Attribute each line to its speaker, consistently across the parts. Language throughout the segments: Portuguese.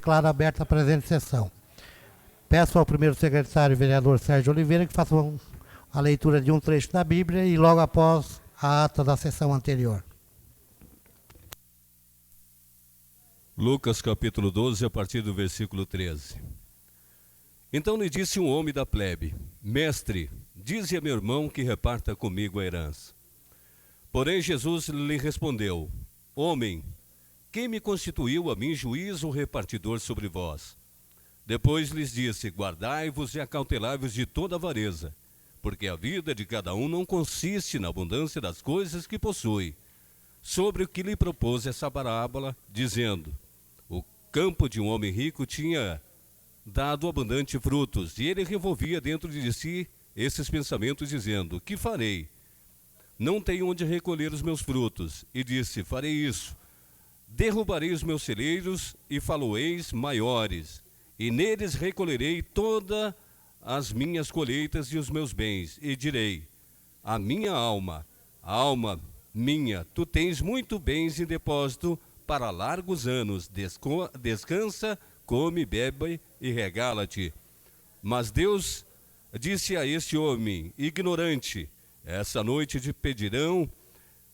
Speaker 1: declaro aberta a presente sessão. Peço ao primeiro secretário, vereador Sérgio Oliveira, que faça a leitura de um trecho da Bíblia e logo após a ata da sessão anterior.
Speaker 2: Lucas capítulo 12, a partir do versículo 13. Então lhe disse um homem da plebe: Mestre, dize a meu irmão que reparta comigo a herança. Porém Jesus lhe respondeu: Homem, quem me constituiu a mim juiz ou repartidor sobre vós? Depois lhes disse: Guardai-vos e acautelai-vos de toda avareza, porque a vida de cada um não consiste na abundância das coisas que possui. Sobre o que lhe propôs essa parábola, dizendo: O campo de um homem rico tinha dado abundante frutos, e ele revolvia dentro de si esses pensamentos, dizendo: Que farei? Não tenho onde recolher os meus frutos. E disse: Farei isso: derrubarei os meus celeiros e fá-los-eis maiores, e neles recolherei todas as minhas colheitas e os meus bens, e direi: a minha alma minha, tu tens muito bens em depósito para largos anos, descansa, come, bebe e regala-te. Mas Deus disse a este homem ignorante: essa noite te pedirão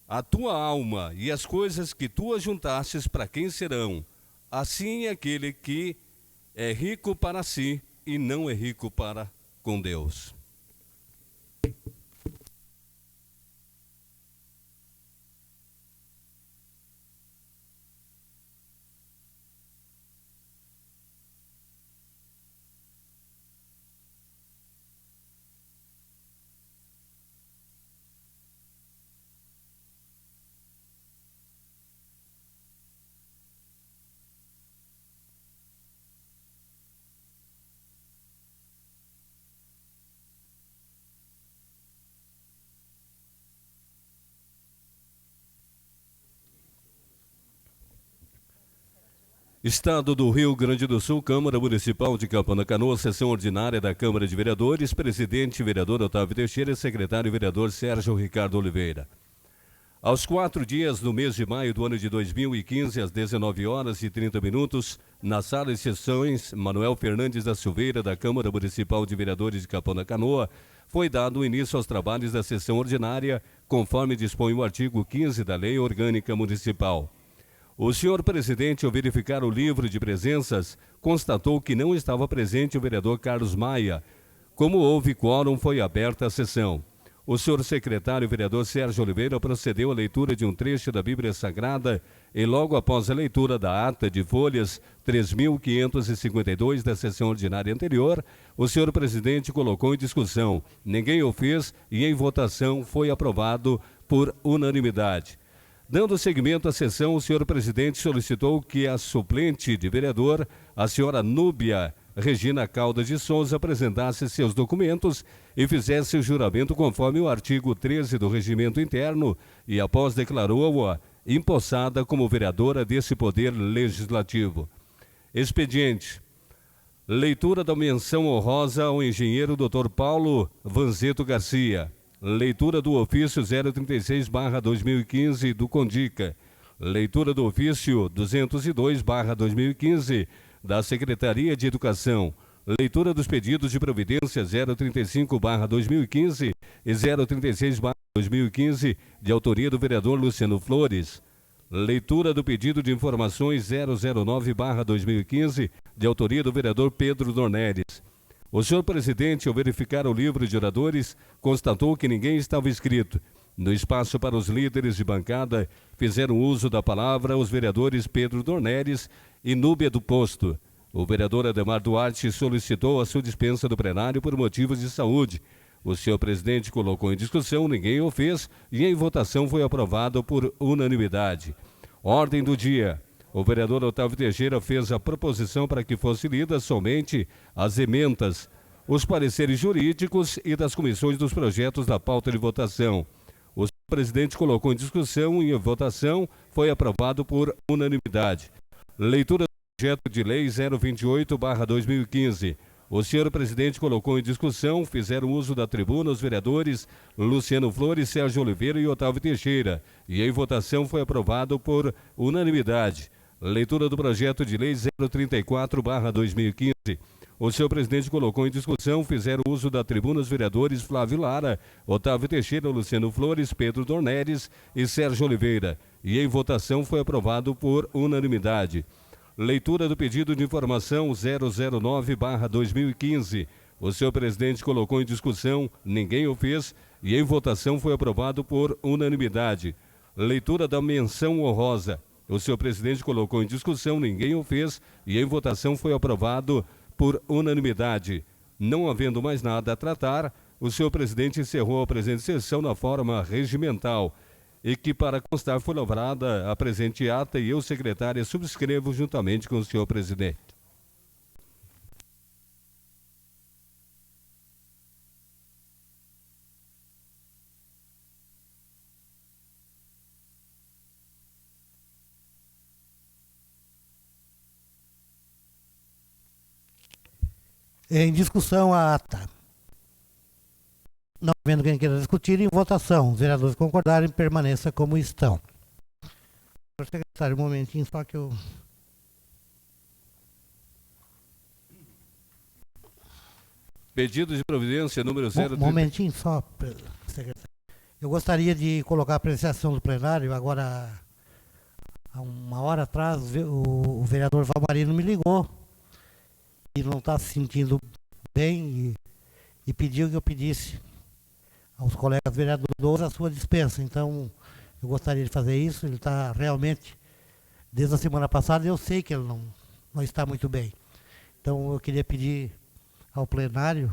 Speaker 2: a tua alma, e as coisas que tu ajuntastes para quem serão? Assim é aquele que é rico para si e não é rico para com Deus. Estado do Rio Grande do Sul, Câmara Municipal de Capão da Canoa, sessão ordinária da Câmara de Vereadores, presidente, vereador Otávio Teixeira, secretário, vereador Sérgio Ricardo Oliveira. Aos 4 dias do mês de maio do ano de 2015, às 19h30, na sala de sessões Manuel Fernandes da Silveira, da Câmara Municipal de Vereadores de Capão da Canoa, foi dado início aos trabalhos da sessão ordinária, conforme dispõe o artigo 15 da Lei Orgânica Municipal. O senhor presidente, ao verificar o livro de presenças, constatou que não estava presente o vereador Carlos Maia. Como houve quórum, foi aberta a sessão. O senhor secretário, vereador Sérgio Oliveira, procedeu à leitura de um trecho da Bíblia Sagrada e logo após a leitura da ata de folhas 3.552 da sessão ordinária anterior, o senhor presidente colocou em discussão. Ninguém o fez e em votação foi aprovado por unanimidade. Dando seguimento à sessão, o senhor presidente solicitou que a suplente de vereador, a senhora Núbia Regina Caldas de Souza, apresentasse seus documentos e fizesse o juramento conforme o artigo 13 do Regimento Interno e após declarou-a empossada como vereadora desse Poder Legislativo. Expediente. Leitura da menção honrosa ao engenheiro Dr. Paulo Vanzeto Garcia. Leitura do ofício 036/2015 do Condica. Leitura do ofício 202/2015 da Secretaria de Educação. Leitura dos pedidos de providência 035/2015 e 036/2015 de autoria do vereador Luciano Flores. Leitura do pedido de informações 009/2015 de autoria do vereador Pedro Dornelles. O senhor presidente, ao verificar o livro de oradores, constatou que ninguém estava inscrito. No espaço para os líderes de bancada, fizeram uso da palavra os vereadores Pedro Dornelles e Núbia do Posto. O vereador Ademar Duarte solicitou a sua dispensa do plenário por motivos de saúde. O senhor presidente colocou em discussão, ninguém o fez e em votação foi aprovado por unanimidade. Ordem do dia. O vereador Otávio Teixeira fez a proposição para que fossem lidas somente as emendas, os pareceres jurídicos e das comissões dos projetos da pauta de votação. O presidente colocou em discussão e em votação foi aprovado por unanimidade. Leitura do projeto de lei 028/2015. O senhor presidente colocou em discussão, fizeram uso da tribuna os vereadores Luciano Flores, Sérgio Oliveira e Otávio Teixeira. E em votação foi aprovado por unanimidade. Leitura do projeto de lei 034/2015. O senhor presidente colocou em discussão, fizeram uso da tribuna os vereadores Flávio Lara, Otávio Teixeira, Luciano Flores, Pedro Dornelles e Sérgio Oliveira. E em votação foi aprovado por unanimidade. Leitura do pedido de informação 009/2015. O senhor presidente colocou em discussão, ninguém o fez, e em votação foi aprovado por unanimidade. Leitura da menção honrosa. O senhor presidente colocou em discussão, ninguém o fez, e em votação foi aprovado por unanimidade. Não havendo mais nada a tratar, o senhor presidente encerrou a presente sessão na forma regimental, e que para constar foi lavrada a presente ata e eu, secretária, subscrevo juntamente com o senhor presidente.
Speaker 1: Em discussão a ata. Não havendo quem queira discutir, em votação. Os vereadores concordarem, permaneça como estão. Senhor secretário, um momentinho só que eu...
Speaker 2: Pedido de providência número 0...
Speaker 1: Momentinho só, secretário. Eu gostaria de colocar a apreciação do plenário. Agora, há uma hora atrás, o vereador Valmarino me ligou e não está se sentindo bem e pediu que eu pedisse aos colegas vereadores a sua dispensa. Então, eu gostaria de fazer isso. Ele está realmente, desde a semana passada, eu sei que ele não está muito bem. Então, eu queria pedir ao plenário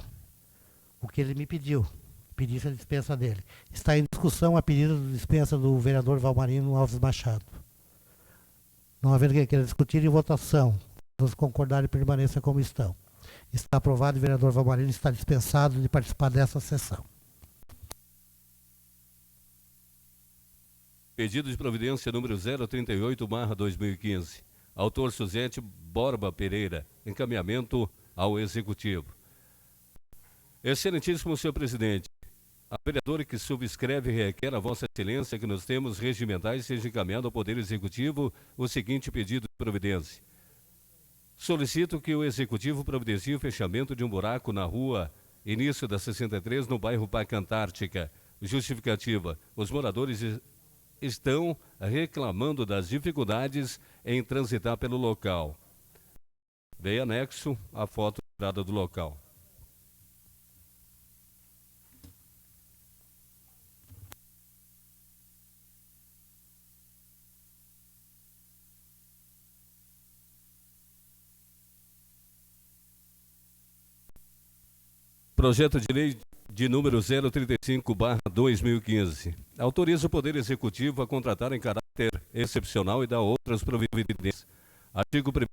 Speaker 1: o que ele me pediu, pedisse a dispensa dele. Está em discussão a pedido de dispensa do vereador Valmarino Alves Machado. Não havendo quem queira discutir, em votação. Todos concordarem, permaneça como estão. Está aprovado e o vereador Valmarino está dispensado de participar dessa sessão.
Speaker 2: Pedido de providência número 038/2015. Autor Suzete Borba Pereira. Encaminhamento ao Executivo. Excelentíssimo senhor presidente, a vereadora que subscreve requer a vossa excelência que nos termos regimentais seja encaminhado ao Poder Executivo o seguinte pedido de providência. Solicito que o Executivo providencie o fechamento de um buraco na rua início da 63, no bairro Parque Antártica. Justificativa: os moradores estão reclamando das dificuldades em transitar pelo local. Veio anexo a foto tirada do local. Projeto de lei de número 035/2015. Autoriza o Poder Executivo a contratar em caráter excepcional e dar outras providências. Artigo 1º.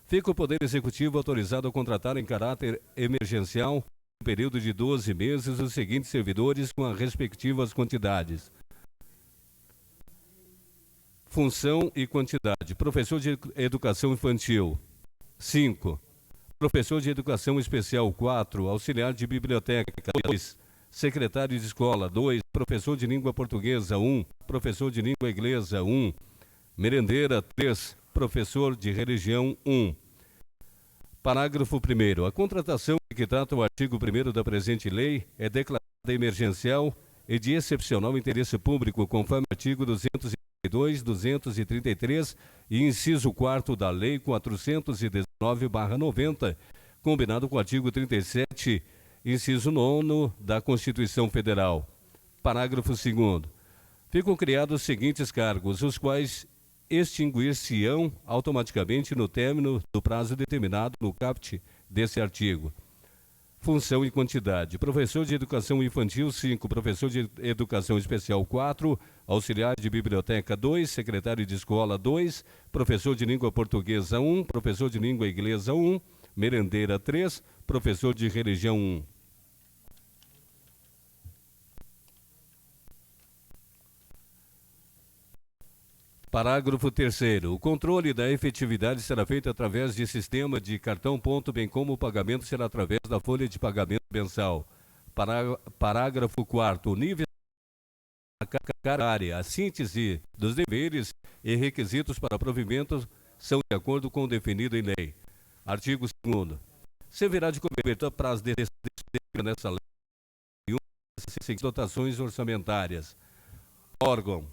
Speaker 2: Fica o Poder Executivo autorizado a contratar em caráter emergencial, no período de 12 meses, os seguintes servidores com as respectivas quantidades. Função e quantidade. Professor de Educação Infantil, 5. Professor de Educação Especial, 4. Auxiliar de Biblioteca, 2. Secretário de Escola, 2. Professor de Língua Portuguesa, 1. Professor de Língua Inglesa, 1. Merendeira, 3. Professor de Religião, 1. Parágrafo 1º. A contratação de que trata o artigo 1º da presente lei é declarada emergencial e de excepcional interesse público, conforme o artigo 232, 233 e inciso 4º da Lei 419/90, combinado com o artigo 37, inciso 9º da Constituição Federal. Parágrafo 2º. Ficam criados os seguintes cargos, os quais extinguir-se-ão automaticamente no término do prazo determinado no caput desse artigo. Função e quantidade. Professor de Educação Infantil, 5. Professor de Educação Especial, 4. Auxiliar de Biblioteca, 2. Secretário de Escola, 2. Professor de Língua Portuguesa, 1. Professor de Língua Inglesa, 1. Merendeira, 3. Professor de Religião, 1. Parágrafo 3º. O controle da efetividade será feito através de sistema de cartão ponto, bem como o pagamento será através da folha de pagamento mensal. Parágrafo 4º. O nível da área, a síntese dos deveres e requisitos para provimento são de acordo com o definido em lei. Artigo 2º. Servirá de cobertura para as decisões nessa lei e dotações orçamentárias. Órgão.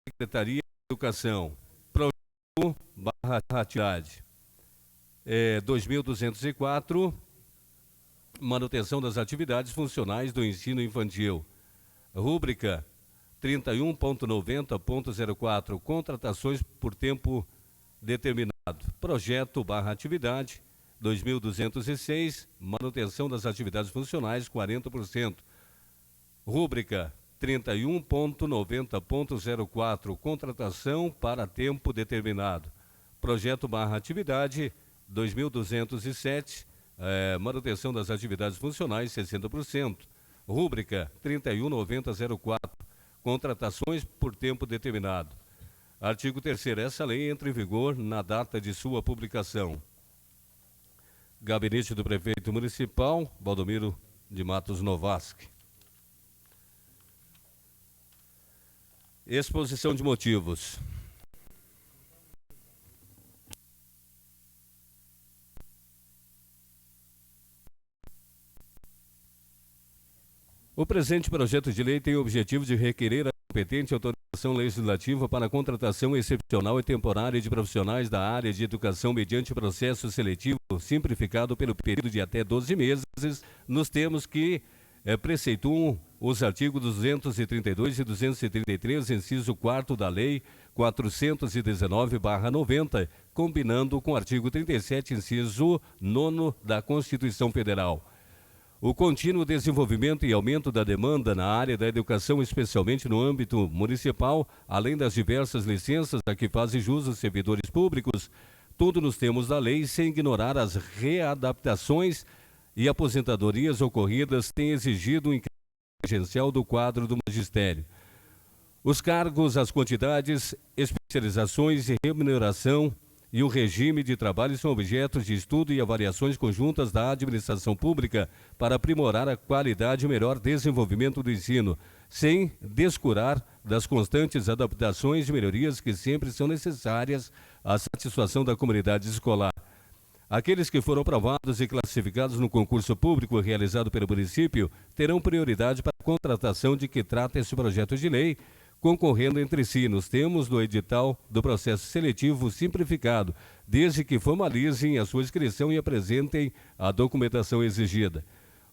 Speaker 2: Secretaria de Educação. Projeto / atividade. 2204. Manutenção das atividades funcionais do ensino infantil. Rúbrica 31.90.04. Contratações por tempo determinado. Projeto / atividade 2206. Manutenção das atividades funcionais 40%. Rúbrica 31.90.04. Contratação para tempo determinado. Projeto / atividade 2207. Manutenção das atividades funcionais 60%. Rúbrica 31.90.04. Contratações por tempo determinado. Artigo 3º. Essa lei entra em vigor na data de sua publicação. Gabinete do Prefeito Municipal, Valdomiro de Matos Novaski. Exposição de motivos. O presente projeto de lei tem o objetivo de requerer a competente autorização legislativa para a contratação excepcional e temporária de profissionais da área de educação mediante processo seletivo simplificado pelo período de até 12 meses, nos termos que preceituam os artigos 232 e 233, inciso 4º da Lei 419/90, combinando com o artigo 37, inciso 9º da Constituição Federal. O contínuo desenvolvimento e aumento da demanda na área da educação, especialmente no âmbito municipal, além das diversas licenças a que fazem jus os servidores públicos, tudo nos termos da lei, sem ignorar as readaptações e aposentadorias ocorridas, tem exigido um incremento emergencial do quadro do magistério. Os cargos, as quantidades, especializações e remuneração e o regime de trabalho são objetos de estudo e avaliações conjuntas da administração pública para aprimorar a qualidade e o melhor desenvolvimento do ensino, sem descurar das constantes adaptações e melhorias que sempre são necessárias à satisfação da comunidade escolar. Aqueles que foram aprovados e classificados no concurso público realizado pelo município terão prioridade para a contratação de que trata esse projeto de lei, concorrendo entre si nos termos do edital do processo seletivo simplificado, desde que formalizem a sua inscrição e apresentem a documentação exigida.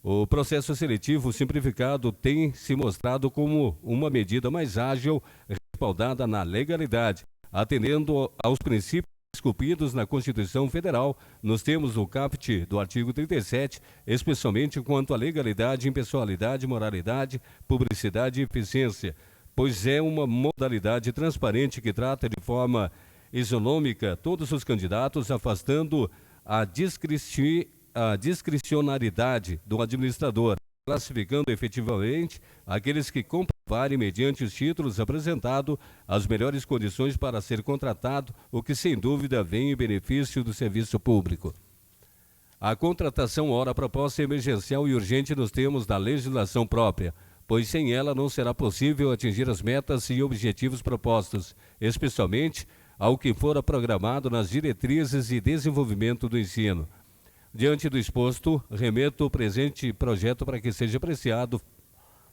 Speaker 2: O processo seletivo simplificado tem se mostrado como uma medida mais ágil, respaldada na legalidade, atendendo aos princípios esculpidos na Constituição Federal, nos termos do caput do artigo 37, especialmente quanto à legalidade, impessoalidade, moralidade, publicidade e eficiência, pois é uma modalidade transparente que trata de forma isonômica todos os candidatos, afastando a discricionariedade do administrador, classificando efetivamente aqueles que comprovarem, mediante os títulos apresentados, as melhores condições para ser contratado, o que sem dúvida vem em benefício do serviço público. A contratação ora proposta é emergencial e urgente nos termos da legislação própria, pois sem ela não será possível atingir as metas e objetivos propostos, especialmente ao que fora programado nas diretrizes e desenvolvimento do ensino. Diante do exposto, remeto o presente projeto para que seja apreciado,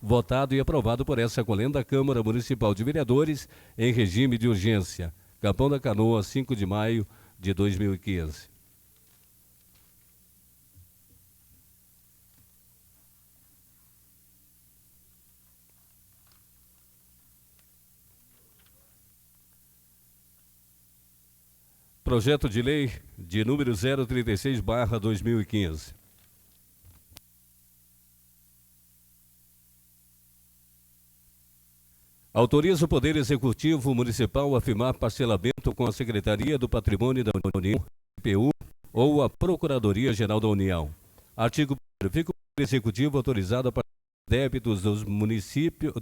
Speaker 2: votado e aprovado por essa colenda Câmara Municipal de Vereadores em regime de urgência. Capão da Canoa, 5 de maio de 2015. Projeto de lei de número 036/2015. Autoriza o Poder Executivo Municipal a firmar parcelamento com a Secretaria do Patrimônio da União, CPU, ou a Procuradoria-Geral da União. Artigo 1º. Fica o Poder Executivo autorizado a débitos do município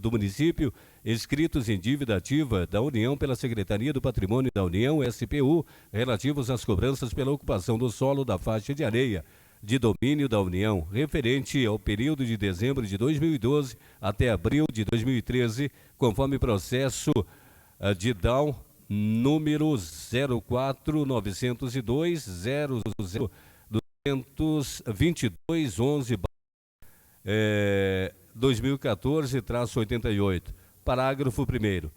Speaker 2: inscritos em dívida ativa da União pela Secretaria do Patrimônio da União, SPU, relativos às cobranças pela ocupação do solo da faixa de areia de domínio da União, referente ao período de dezembro de 2012 até abril de 2013, conforme processo de DAO número 04902 00222 11 2014-88. Parágrafo 1º.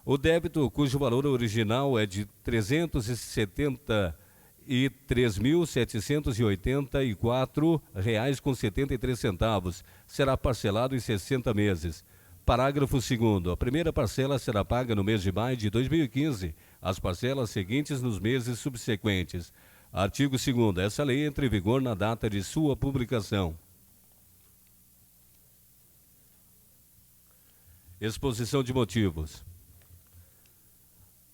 Speaker 2: O débito cujo valor original é de R$ 373.784,73 será parcelado em 60 meses. Parágrafo 2º. A primeira parcela será paga no mês de maio de 2015, as parcelas seguintes nos meses subsequentes. Artigo 2º. Essa lei entra em vigor na data de sua publicação. Exposição de motivos.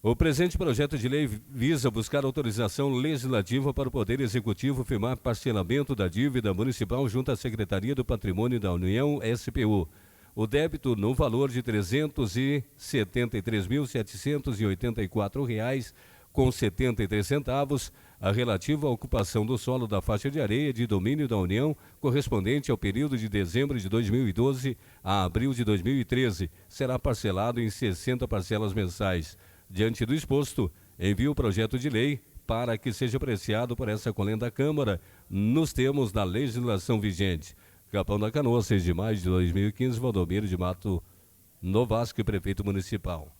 Speaker 2: O presente projeto de lei visa buscar autorização legislativa para o Poder Executivo firmar parcelamento da dívida municipal junto à Secretaria do Patrimônio da União, SPU. O débito no valor de R$ 373.784,73, a relativa à ocupação do solo da faixa de areia de domínio da União, correspondente ao período de dezembro de 2012 a abril de 2013, será parcelado em 60 parcelas mensais. Diante do exposto, envio o projeto de lei para que seja apreciado por essa colenda Câmara nos termos da legislação vigente. Capão da Canoa, 6 de maio de 2015, Valdomiro de Mato Novasco, prefeito municipal.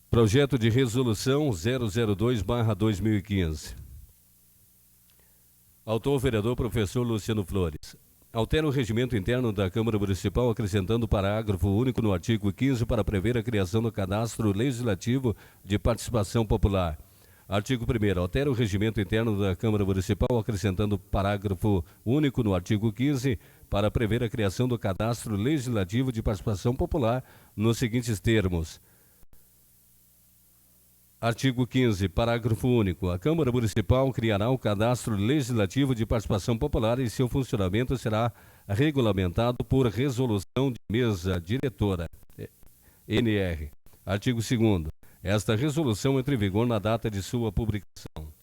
Speaker 2: Projeto de Resolução 002/2015. Autor, vereador professor Luciano Flores. Altera o regimento interno da Câmara Municipal, acrescentando parágrafo único no artigo 15 para prever a criação do cadastro legislativo de participação popular. Artigo 1º. Altera o regimento interno da Câmara Municipal, acrescentando parágrafo único no artigo 15 para prever a criação do cadastro legislativo de participação popular nos seguintes termos. Artigo 15, parágrafo único. A Câmara Municipal criará o cadastro legislativo de participação popular e seu funcionamento será regulamentado por resolução de mesa diretora, NR. Artigo 2º. Esta resolução entra em vigor na data de sua publicação.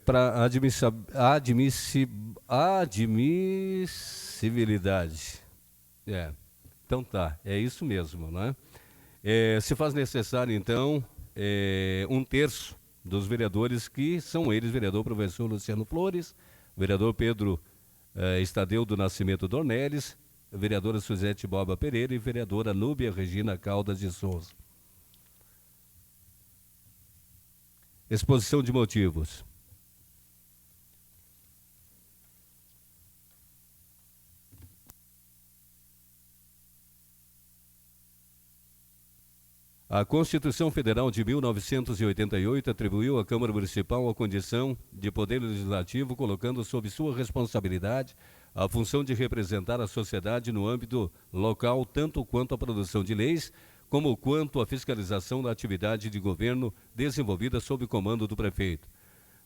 Speaker 2: Para admissibilidade. Então tá, é isso mesmo, né? Se faz necessário, então, 1/3 dos vereadores, que são eles, vereador professor Luciano Flores, vereador Pedro Estadeu do Nascimento Dornelles, vereadora Suzete Boba Pereira e vereadora Núbia Regina Caldas de Souza. Exposição de motivos. A Constituição Federal de 1988 atribuiu à Câmara Municipal a condição de poder legislativo, colocando sob sua responsabilidade a função de representar a sociedade no âmbito local, tanto quanto a produção de leis, como quanto a fiscalização da atividade de governo desenvolvida sob o comando do prefeito.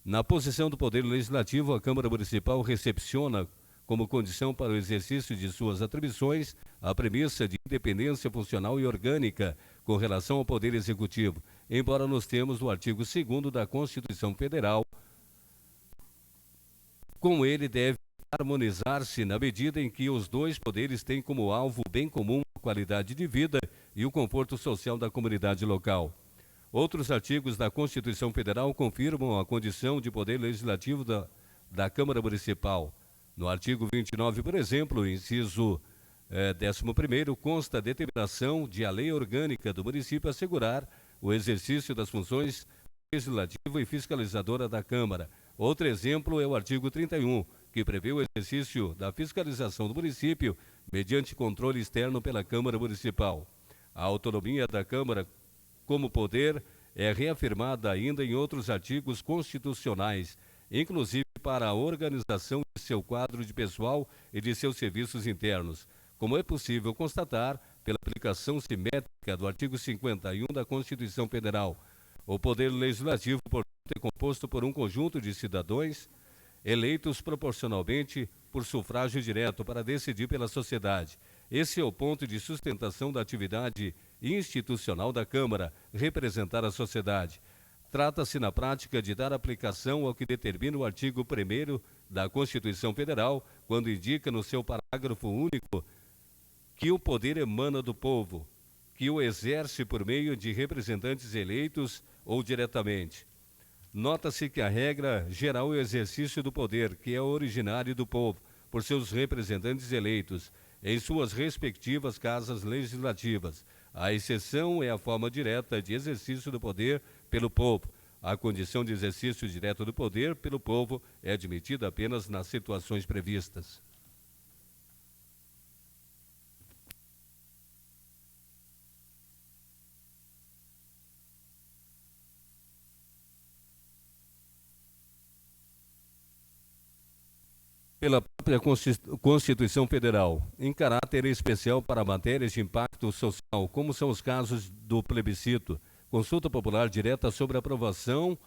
Speaker 2: Na posição do Poder Legislativo, a Câmara Municipal recepciona como condição para o exercício de suas atribuições a premissa de independência funcional e orgânica com relação ao Poder Executivo, embora nos termos do artigo 2º da Constituição Federal, com ele deve harmonizar-se na medida em que os dois poderes têm como alvo o bem comum, a qualidade de vida e o conforto social da comunidade local. Outros artigos da Constituição Federal confirmam a condição de poder legislativo da Câmara Municipal. No artigo 29, por exemplo, inciso 11º, consta a determinação de a lei orgânica do município assegurar o exercício das funções legislativa e fiscalizadora da Câmara. Outro exemplo é o artigo 31, que prevê o exercício da fiscalização do município mediante controle externo pela Câmara Municipal. A autonomia da Câmara como poder é reafirmada ainda em outros artigos constitucionais, inclusive para a organização de seu quadro de pessoal e de seus serviços internos, como é possível constatar pela aplicação simétrica do artigo 51 da Constituição Federal. O Poder Legislativo, portanto, é composto por um conjunto de cidadãos eleitos proporcionalmente por sufrágio direto para decidir pela sociedade. Esse é o ponto de sustentação da atividade institucional da Câmara, representar a sociedade. Trata-se, na prática, de dar aplicação ao que determina o artigo 1º da Constituição Federal, quando indica no seu parágrafo único que o poder emana do povo, que o exerce por meio de representantes eleitos ou diretamente. Nota-se que a regra geral é o exercício do poder, que é originário do povo, por seus representantes eleitos, em suas respectivas casas legislativas. A exceção é a forma direta de exercício do poder pelo povo. A condição de exercício direto do poder pelo povo é admitida apenas nas situações previstas. Pela própria Constituição Federal, em caráter especial para matérias de impacto social, como são os casos do plebiscito, consulta popular direta sobre a aprovação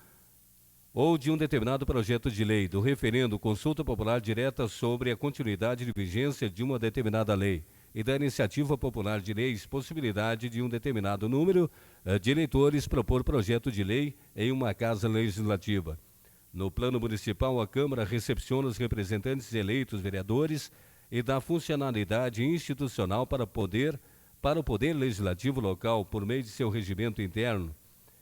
Speaker 2: ou de um determinado projeto de lei, do referendo, consulta popular direta sobre a continuidade de vigência de uma determinada lei, e da iniciativa popular de leis, possibilidade de um determinado número de eleitores propor projeto de lei em uma casa legislativa. No plano municipal, a Câmara recepciona os representantes eleitos vereadores e dá funcionalidade institucional para o poder legislativo local por meio de seu regimento interno.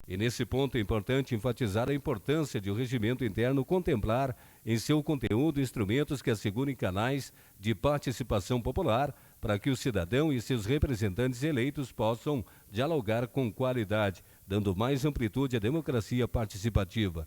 Speaker 2: E nesse ponto é importante enfatizar a importância de o regimento interno contemplar em seu conteúdo instrumentos que assegurem canais de participação popular para que o cidadão e seus representantes eleitos possam dialogar com qualidade, dando mais amplitude à democracia participativa.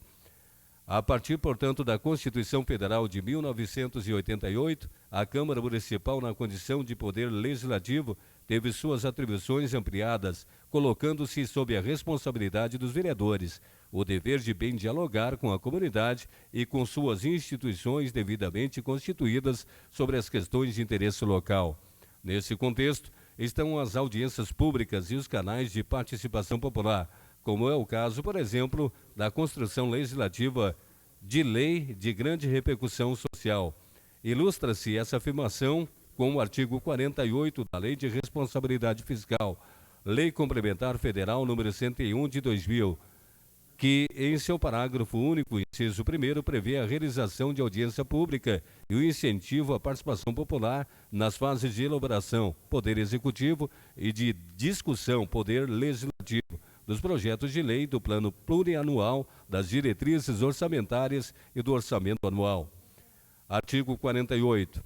Speaker 2: A partir, portanto, da Constituição Federal de 1988, a Câmara Municipal, na condição de poder legislativo, teve suas atribuições ampliadas, colocando-se sob a responsabilidade dos vereadores, o dever de bem dialogar com a comunidade e com suas instituições devidamente constituídas sobre as questões de interesse local. Nesse contexto, estão as audiências públicas e os canais de participação popular, como é o caso, por exemplo, da construção legislativa de lei de grande repercussão social. Ilustra-se essa afirmação com o artigo 48 da Lei de Responsabilidade Fiscal, Lei Complementar Federal número 101 de 2000, que, em seu parágrafo único, inciso 1º, prevê a realização de audiência pública e o incentivo à participação popular nas fases de elaboração, poder executivo, e de discussão, poder legislativo, dos projetos de lei, do plano plurianual, das diretrizes orçamentárias e do orçamento anual. Artigo 48.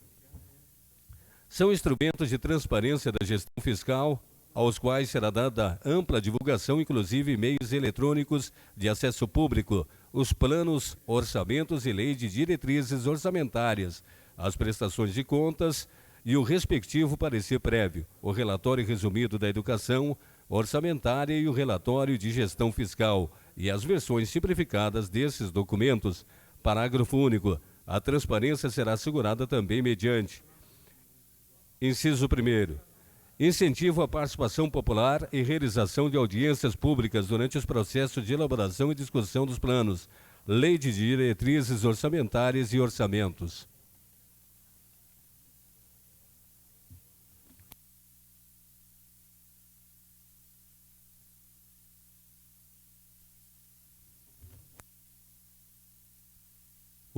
Speaker 2: São instrumentos de transparência da gestão fiscal, aos quais será dada ampla divulgação, inclusive meios eletrônicos de acesso público, os planos, orçamentos e lei de diretrizes orçamentárias, as prestações de contas e o respectivo parecer prévio, o relatório resumido da educação orçamentária e o relatório de gestão fiscal e as versões simplificadas desses documentos. Parágrafo único. A transparência será assegurada também mediante: inciso 1º, incentivo à participação popular e realização de audiências públicas durante os processos de elaboração e discussão dos planos, lei de diretrizes orçamentárias e orçamentos.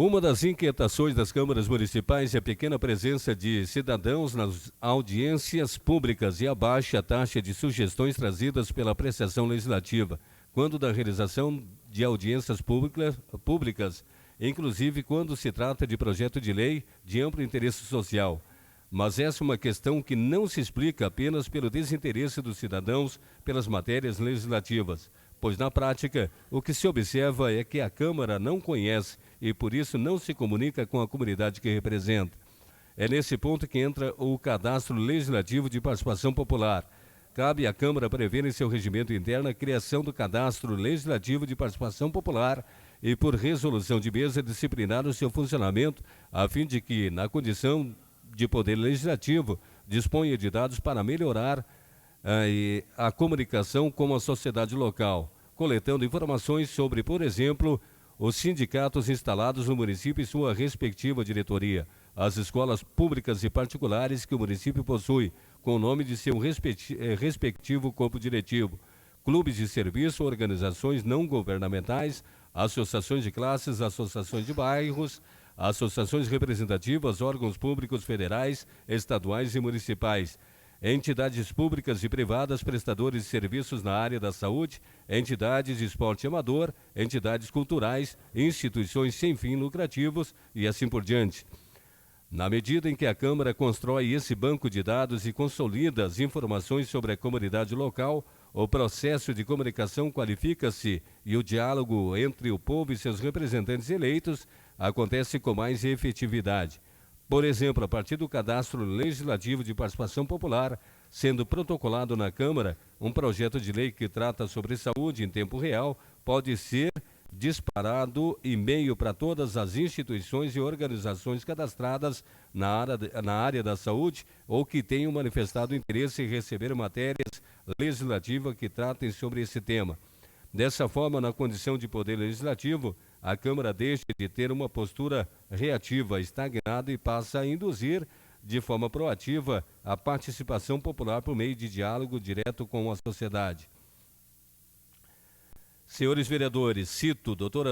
Speaker 2: Uma das inquietações das câmaras municipais é a pequena presença de cidadãos nas audiências públicas e a baixa taxa de sugestões trazidas pela apreciação legislativa, quando da realização de audiências públicas inclusive quando se trata de projeto de lei de amplo interesse social. Mas essa é uma questão que não se explica apenas pelo desinteresse dos cidadãos pelas matérias legislativas, pois na prática o que se observa é que a Câmara não conhece e por isso não se comunica com a comunidade que representa. É nesse ponto que entra o Cadastro Legislativo de Participação Popular. Cabe à Câmara prever em seu regimento interno a criação do Cadastro Legislativo de Participação Popular e, por resolução de mesa, disciplinar o seu funcionamento, a fim de que, na condição de poder legislativo, disponha de dados para melhorar a comunicação com a sociedade local, coletando informações sobre, por exemplo, os sindicatos instalados no município e sua respectiva diretoria, as escolas públicas e particulares que o município possui, com o nome de seu respectivo corpo diretivo, clubes de serviço, organizações não governamentais, associações de classes, associações de bairros, associações representativas, órgãos públicos federais, estaduais e municipais, entidades públicas e privadas, prestadores de serviços na área da saúde, entidades de esporte amador, entidades culturais, instituições sem fins lucrativos e assim por diante. Na medida em que a Câmara constrói esse banco de dados e consolida as informações sobre a comunidade local, o processo de comunicação qualifica-se e o diálogo entre o povo e seus representantes eleitos acontece com mais efetividade. Por exemplo, a partir do Cadastro Legislativo de Participação Popular, sendo protocolado na Câmara, um projeto de lei que trata sobre saúde em tempo real pode ser disparado e-mail para todas as instituições e organizações cadastradas na área da saúde ou que tenham manifestado interesse em receber matérias legislativas que tratem sobre esse tema. Dessa forma, na condição de poder legislativo, a Câmara deixa de ter uma postura reativa, estagnada e passa a induzir de forma proativa a participação popular por meio de diálogo direto com a sociedade. Senhores vereadores, cito Dr.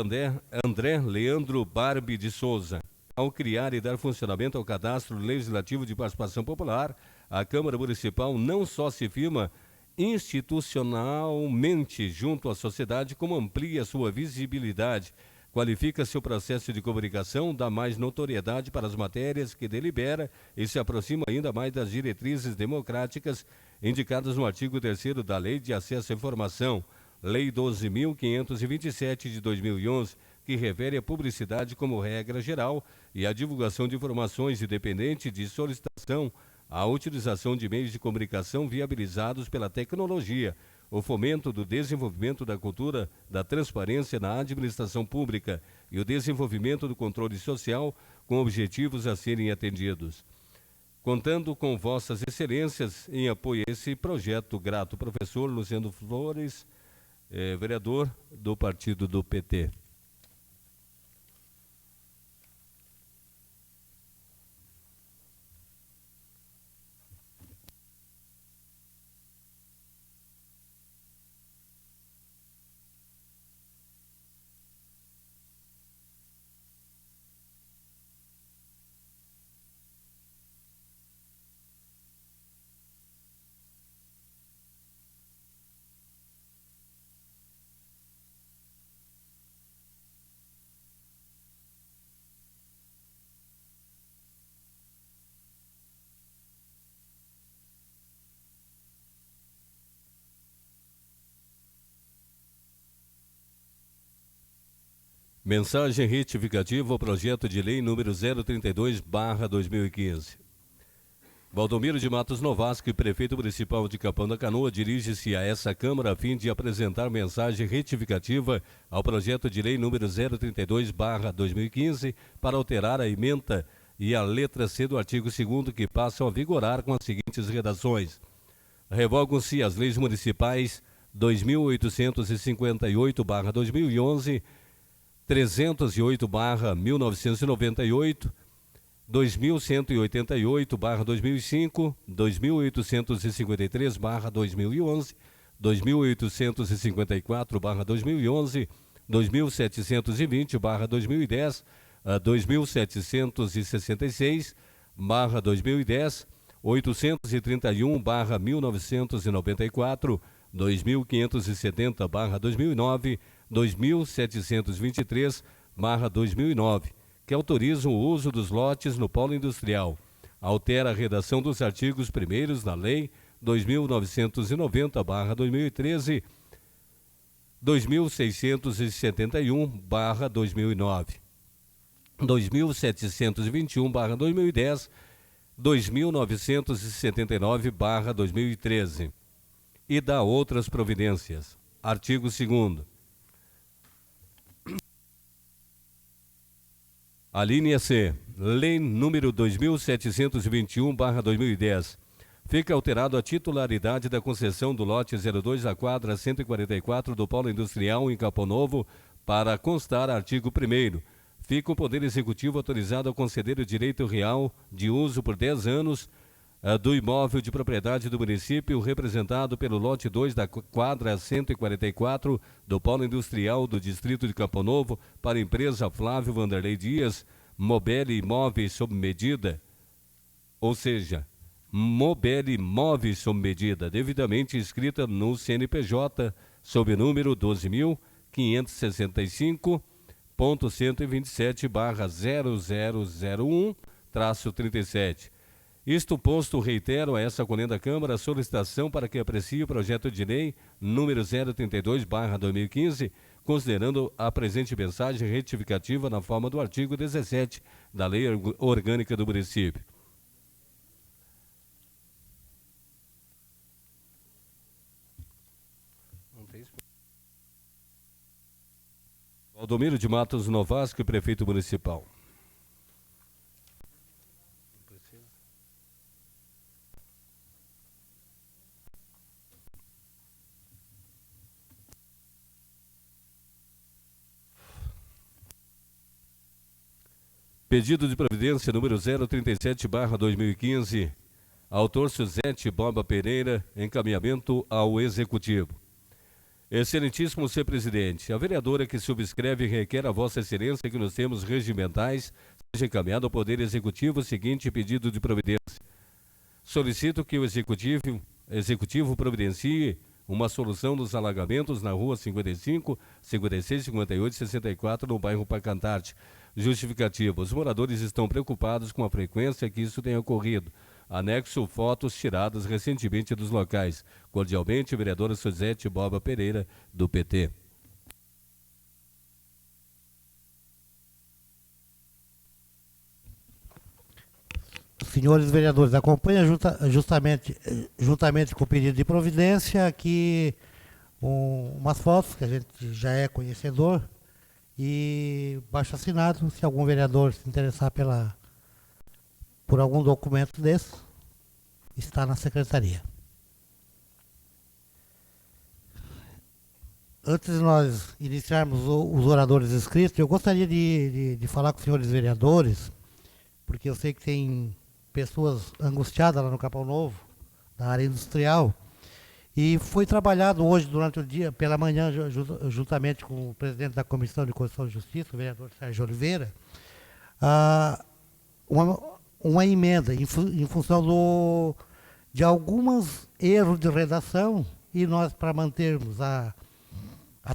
Speaker 2: André Leandro Barbi de Souza. Ao criar e dar funcionamento ao Cadastro Legislativo de Participação Popular, a Câmara Municipal não só se firma institucionalmente junto à sociedade, como amplia sua visibilidade, qualifica seu processo de comunicação, dá mais notoriedade para as matérias que delibera e se aproxima ainda mais das diretrizes democráticas indicadas no artigo 3º da Lei de Acesso à Informação, Lei 12.527 de 2011, que refere a publicidade como regra geral e a divulgação de informações independente de solicitação, a utilização de meios de comunicação viabilizados pela tecnologia, o fomento do desenvolvimento da cultura da transparência na administração pública e o desenvolvimento do controle social com objetivos a serem atendidos. Contando com vossas excelências em apoio a esse projeto, grato professor Luciano Flores, vereador do partido do PT. Mensagem retificativa ao projeto de lei número 032/2015. Valdomiro de Matos Novasco, prefeito municipal de Capão da Canoa, dirige-se a essa Câmara a fim de apresentar mensagem retificativa ao projeto de lei número 032/2015 para alterar a ementa e a letra C do artigo 2º que passam a vigorar com as seguintes redações. Revogam-se as leis municipais 2.858/2011, 308/1998, 2188/2005, 2853/2011, 2854/2011, 2720/2010, 2766/2010, 831/1994, 2570/2009, 2723/2010, 2009, que autorizam o uso dos lotes no polo industrial. Altera a redação dos artigos 1º da Lei 2.990/2013, 2.671/2009, 2.721/2010, 2.979/2013 e dá outras providências. Artigo 2º. A linha C, Lei número 2.721/2010, fica alterado a titularidade da concessão do lote 02 da quadra 144 do Polo Industrial em Capão Novo para constar artigo 1º. Fica o Poder Executivo autorizado a conceder o direito real de uso por 10 anos do imóvel de propriedade do município representado pelo lote 2 da quadra 144 do Polo Industrial do Distrito de Capão Novo para a empresa Flávio Vanderlei Dias, Mobile Imóveis sob medida, ou seja, Mobile Imóveis sob medida, devidamente inscrita no CNPJ, sob o número 12.565.127/0001-37. Isto posto, reitero a essa colenda Câmara a solicitação para que aprecie o projeto de lei número 032/2015, considerando a presente mensagem retificativa na forma do artigo 17 da Lei Orgânica do Município. Valdomiro de Matos Novasco, prefeito municipal. Pedido de providência número 037/2015, autor Suzete Boba Pereira, encaminhamento ao Executivo. Excelentíssimo senhor presidente, a vereadora que subscreve requer a vossa excelência que nos termos regimentais seja encaminhado ao Poder Executivo o seguinte pedido de providência. Solicito que o Executivo providencie uma solução dos alagamentos na rua 55, 56, 58 e 64 no bairro Pacantarte. Justificativa: os moradores estão preocupados com a frequência que isso tem ocorrido. Anexo fotos tiradas recentemente dos locais. Cordialmente, vereadora Suzete Boba Pereira, do PT.
Speaker 1: Senhores vereadores, acompanha juntamente com o pedido de providência aqui umas fotos que a gente já é conhecedor e baixo assinado, se algum vereador se interessar por algum documento desse, está na secretaria. Antes de nós iniciarmos os oradores inscritos, eu gostaria de falar com os senhores vereadores, porque eu sei que tem pessoas angustiadas lá no Capão Novo, na área industrial, e foi trabalhado hoje, durante o dia, pela manhã, juntamente com o presidente da Comissão de Constituição e Justiça, o vereador Sérgio Oliveira, uma emenda em função de alguns erros de redação, e nós, para mantermos a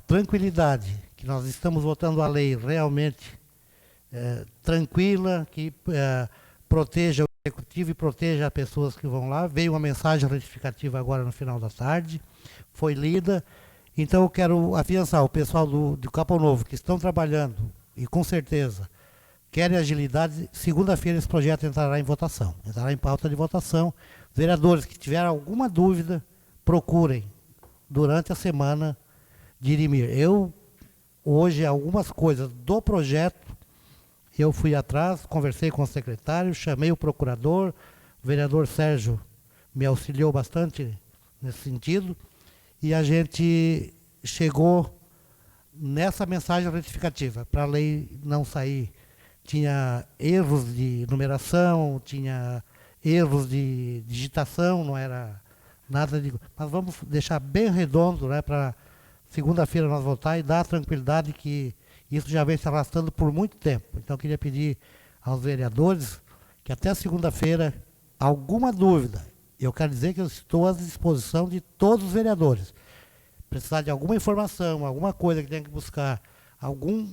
Speaker 1: tranquilidade, que nós estamos votando a lei realmente tranquila, que proteja o Executivo e proteja as pessoas que vão lá. Veio uma mensagem retificativa agora no final da tarde, foi lida. Então eu quero afiançar o pessoal do Capão Novo, que estão trabalhando, e com certeza querem agilidade. Segunda-feira esse projeto entrará em votação, entrará em pauta de votação. Vereadores que tiverem alguma dúvida, procurem durante a semana dirimir. Hoje, algumas coisas do projeto, eu fui atrás, conversei com o secretário, chamei o procurador, o vereador Sérgio me auxiliou bastante nesse sentido, e a gente chegou nessa mensagem retificativa, para a lei não sair. Tinha erros de numeração, tinha erros de digitação, não era nada de... Mas vamos deixar bem redondo, né, para segunda-feira nós votar e dar a tranquilidade que isso já vem se arrastando por muito tempo. Então, eu queria pedir aos vereadores que até segunda-feira, alguma dúvida, eu quero dizer que eu estou à disposição de todos os vereadores. Precisar de alguma informação, alguma coisa que tenha que buscar, algum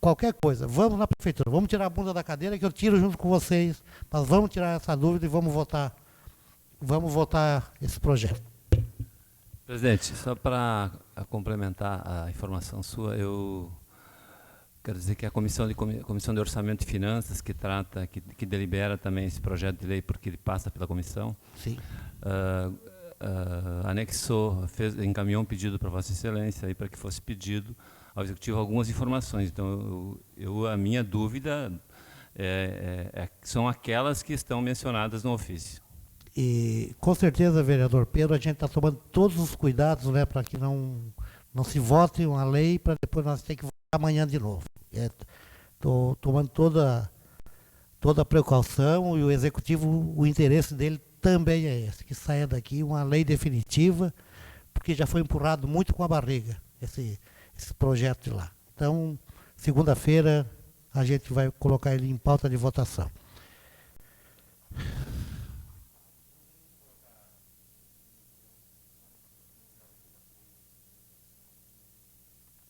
Speaker 1: qualquer coisa, vamos na prefeitura, vamos tirar a bunda da cadeira que eu tiro junto com vocês, mas vamos tirar essa dúvida e vamos votar esse projeto.
Speaker 3: Presidente, só para complementar a informação sua, eu quero dizer que a Comissão de Orçamento e Finanças, que trata, que delibera também esse projeto de lei, porque ele passa pela comissão,
Speaker 1: Sim.
Speaker 3: Anexou, encaminhou um pedido para Vossa Excelência para que fosse pedido ao Executivo algumas informações. Então, a minha dúvida são aquelas que estão mencionadas no ofício.
Speaker 1: E, com certeza, vereador Pedro, a gente está tomando todos os cuidados, né, para que não se vote uma lei para depois nós ter que votar amanhã de novo. Estou tomando toda a precaução, e o Executivo, o interesse dele também é esse, que saia daqui uma lei definitiva, porque já foi empurrado muito com a barriga esse projeto de lá. Então, segunda-feira, a gente vai colocar ele em pauta de votação.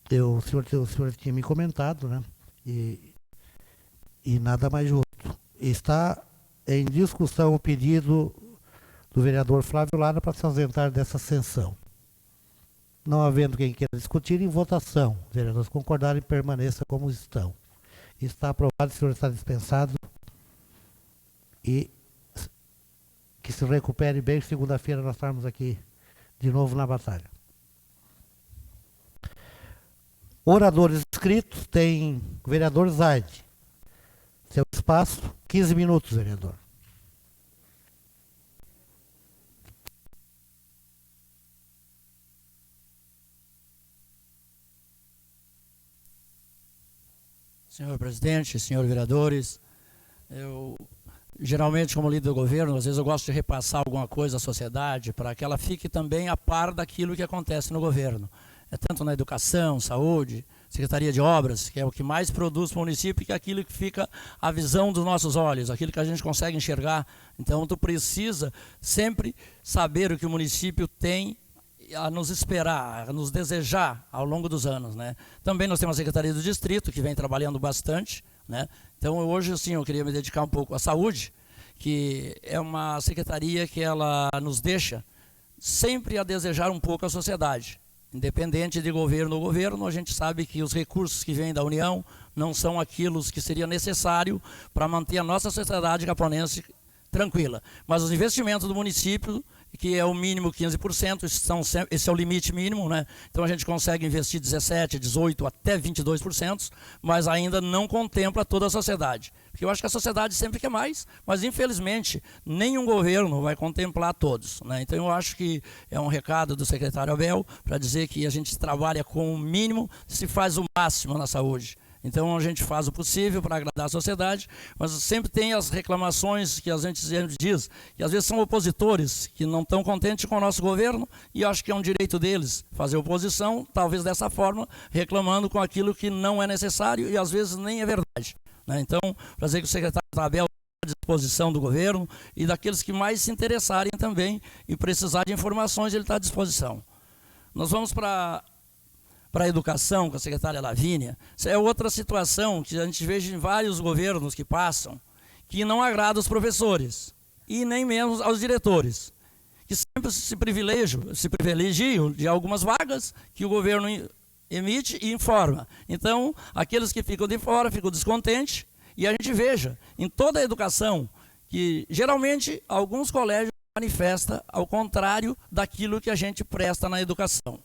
Speaker 1: O senhor tinha me comentado, né? E nada mais justo. Está em discussão o pedido do vereador Flávio Lara para se ausentar dessa sessão. Não havendo quem queira discutir, em votação. Os vereadores concordarem, permaneça como estão. Está aprovado, o senhor está dispensado. E que se recupere bem. Segunda-feira nós estarmos aqui de novo na batalha. Oradores inscritos, tem o vereador Zaide. Seu espaço, 15 minutos, vereador.
Speaker 4: Senhor presidente, senhores vereadores, eu geralmente, como líder do governo, às vezes eu gosto de repassar alguma coisa à sociedade para que ela fique também a par daquilo que acontece no governo. É tanto na educação, saúde, Secretaria de Obras, que é o que mais produz para o município, que é aquilo que fica à visão dos nossos olhos, aquilo que a gente consegue enxergar. Então, tu precisa sempre saber o que o município tem a nos esperar, a nos desejar ao longo dos anos, né? Também nós temos a Secretaria do Distrito, que vem trabalhando bastante, né? Então, hoje, assim, eu queria me dedicar um pouco à saúde, que é uma secretaria que ela nos deixa sempre a desejar um pouco a sociedade. Independente de governo ou governo, a gente sabe que os recursos que vêm da União não são aquilo que seria necessário para manter a nossa sociedade caponense tranquila. Mas os investimentos do município, que é o mínimo 15%, esse é o limite mínimo, né? Então a gente consegue investir 17%, 18%, até 22%, mas ainda não contempla toda a sociedade. Porque eu acho que a sociedade sempre quer mais, mas infelizmente nenhum governo vai contemplar todos, né? Então eu acho que é um recado do secretário Abel para dizer que a gente trabalha com o mínimo, se faz o máximo na saúde. Então a gente faz o possível para agradar a sociedade, mas sempre tem as reclamações que a gente diz, que às vezes são opositores que não estão contentes com o nosso governo, e acho que é um direito deles fazer oposição, talvez dessa forma, reclamando com aquilo que não é necessário e às vezes nem é verdade, né? Então, para dizer que o secretário Abel está à disposição do governo e daqueles que mais se interessarem também e precisar de informações, ele está à disposição. Nós vamos para a educação, com a secretária Lavínia. Isso é outra situação que a gente vê em vários governos que passam, que não agrada os professores e nem mesmo aos diretores, que sempre se privilegiam de algumas vagas que o governo emite e informa. Então, aqueles que ficam de fora ficam descontentes, e a gente veja em toda a educação que geralmente alguns colégios manifestam ao contrário daquilo que a gente presta na educação.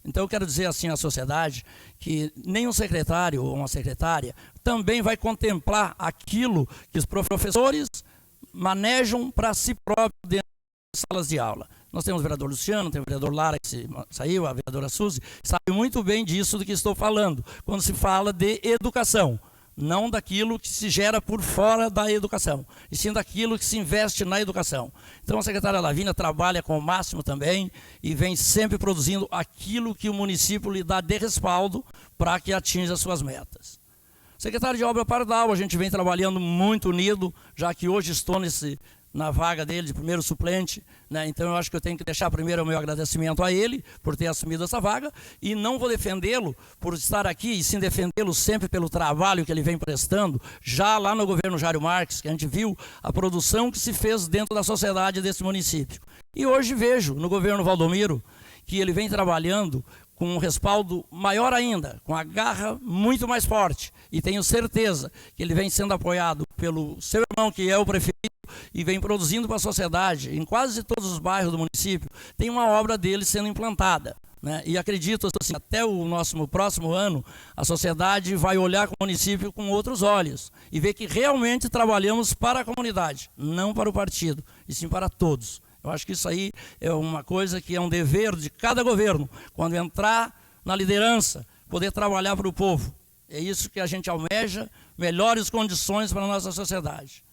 Speaker 4: Então eu quero dizer assim à sociedade que nenhum secretário ou uma secretária também vai contemplar aquilo que os professores manejam para si próprios dentro das salas de aula. Nós temos o vereador Luciano, tem o vereador Lara que saiu, a vereadora Suzy, sabe muito bem disso do que estou falando, quando se fala de educação. Não daquilo que se gera por fora da educação, e sim daquilo que se investe na educação. Então a secretária Lavínia trabalha com o máximo também e vem sempre produzindo aquilo que o município lhe dá de respaldo para que atinja as suas metas. Secretário de Obra Pardal, a gente vem trabalhando muito unido, já que hoje estou na vaga dele de primeiro suplente, né? Então eu acho que eu tenho que deixar primeiro o meu agradecimento a ele por ter assumido essa vaga, e não vou defendê-lo por estar aqui, e sim defendê-lo sempre pelo trabalho que ele vem prestando, já lá no governo Jário Marques, que a gente viu a produção que se fez dentro da sociedade desse município. E hoje vejo no governo Valdomiro que ele vem trabalhando com um respaldo maior ainda, com a garra muito mais forte. E tenho certeza que ele vem sendo apoiado pelo seu irmão, que é o prefeito, e vem produzindo para a sociedade. Em quase todos os bairros do município, tem uma obra dele sendo implantada, né? E acredito assim, até o nosso próximo ano, a sociedade vai olhar para o município com outros olhos e ver que realmente trabalhamos para a comunidade, não para o partido, e sim para todos. Eu acho que isso aí é uma coisa que é um dever de cada governo, quando entrar na liderança, poder trabalhar para o povo. É isso que a gente almeja, melhores condições para a nossa sociedade.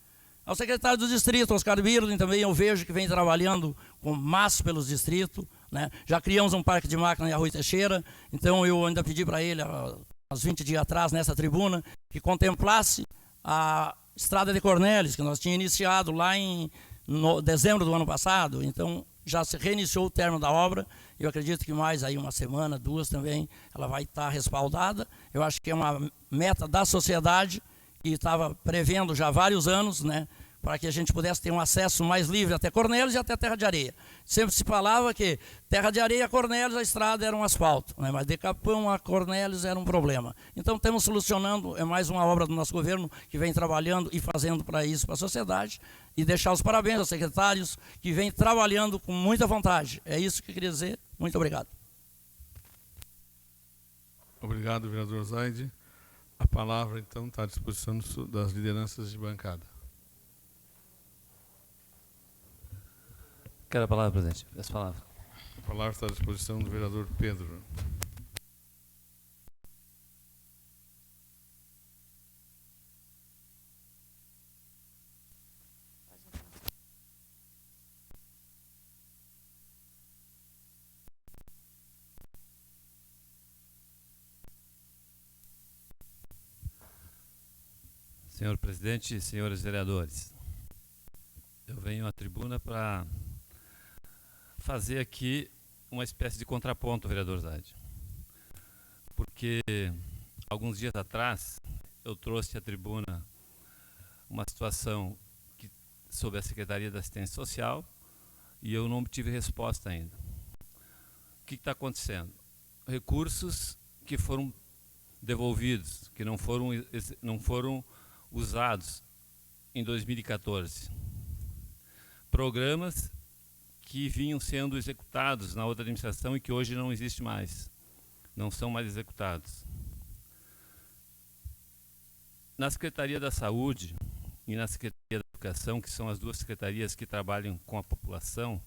Speaker 4: Ao secretário do distrito, Oscar Birling, também eu vejo que vem trabalhando com massa pelos distritos, né? Já criamos um parque de máquina em Arrui Teixeira, então eu ainda pedi para ele, há uns 20 dias atrás, nessa tribuna, que contemplasse a Estrada de Cornélios, que nós tínhamos iniciado lá em dezembro do ano passado. Então já se reiniciou o término da obra. Eu acredito que mais aí uma semana, 2 também, ela vai estar respaldada. Eu acho que é uma meta da sociedade que estava prevendo já há vários anos, né, para que a gente pudesse ter um acesso mais livre até Cornélios e até Terra de Areia. Sempre se falava que Terra de Areia, Cornélios, a estrada era um asfalto, né, mas de Capão a Cornélios era um problema. Então estamos solucionando, é mais uma obra do nosso governo que vem trabalhando e fazendo para isso, para a sociedade, e deixar os parabéns aos secretários que vêm trabalhando com muita vontade. É isso que eu queria dizer. Muito obrigado.
Speaker 5: Obrigado, vereador Zaide. A palavra, então, está à disposição das lideranças de bancada.
Speaker 3: Quero a palavra, presidente. Essa palavra.
Speaker 5: A palavra está à disposição do vereador Pedro.
Speaker 3: Senhor presidente, senhores vereadores, eu venho à tribuna para fazer aqui uma espécie de contraponto, vereador Zaide, porque alguns dias atrás eu trouxe à tribuna uma situação sobre a Secretaria da Assistência Social e eu não obtive resposta ainda. O que está acontecendo? Recursos que foram devolvidos, que não foram usados em 2014. Programas que vinham sendo executados na outra administração e que hoje não existe mais, não são mais executados. Na Secretaria da Saúde e na Secretaria da Educação, que são as duas secretarias que trabalham com a população,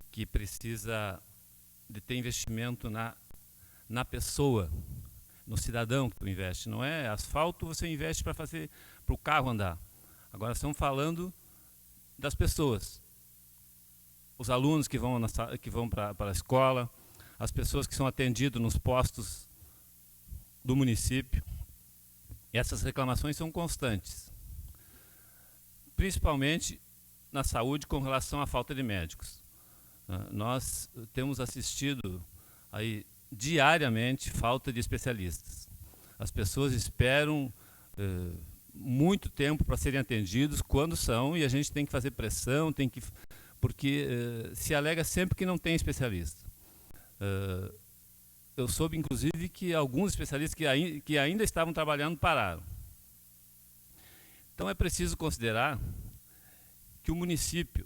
Speaker 3: que precisa de ter investimento na pessoa, no cidadão que tu investe. Não é asfalto, você investe para fazer para o carro andar. Agora estamos falando das pessoas, os alunos que vão para a escola, as pessoas que são atendidas nos postos do município. E essas reclamações são constantes, principalmente na saúde com relação à falta de médicos. Nós temos assistido aí diariamente falta de especialistas. As pessoas esperam muito tempo para serem atendidos quando são, e a gente tem que fazer pressão, porque se alega sempre que não tem especialista. Eu soube, inclusive, que alguns especialistas que ainda estavam trabalhando pararam. Então é preciso considerar que o município,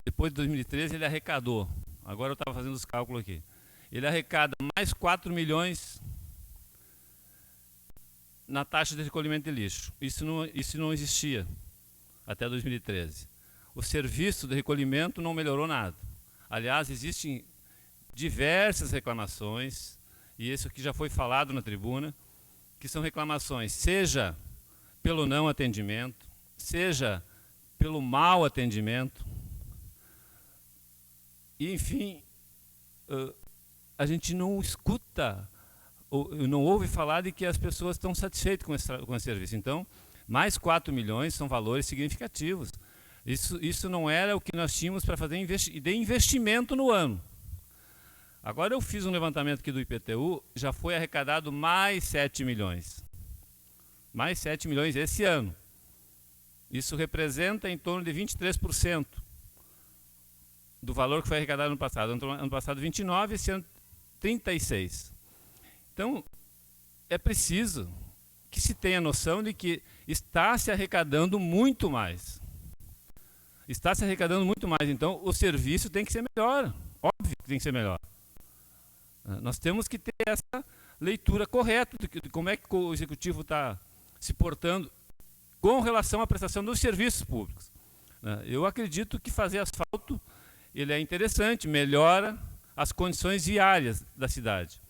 Speaker 3: depois de 2013, ele arrecadou, agora eu estava fazendo os cálculos aqui, ele arrecada mais 4 milhões na taxa de recolhimento de lixo. Isso não existia até 2013. O serviço de recolhimento não melhorou nada. Aliás, existem diversas reclamações, e isso aqui já foi falado na tribuna, que são reclamações, seja pelo não atendimento, seja pelo mau atendimento, e, enfim, a gente não escuta, não ouve falar de que as pessoas estão satisfeitas com esse serviço. Então, mais 4 milhões são valores significativos. Isso não era o que nós tínhamos para fazer de investimento no ano. Agora eu fiz um levantamento aqui do IPTU, já foi arrecadado mais 7 milhões. Mais 7 milhões esse ano. Isso representa em torno de 23% do valor que foi arrecadado no passado. Ano passado 29, esse ano 36. Então, é preciso que se tenha noção de que está se arrecadando muito mais. Está se arrecadando muito mais, então o serviço tem que ser melhor. Óbvio que tem que ser melhor. Nós temos que ter essa leitura correta de como é que o Executivo está se portando com relação à prestação dos serviços públicos. Eu acredito que fazer asfalto ele é interessante, melhora as condições diárias da cidade.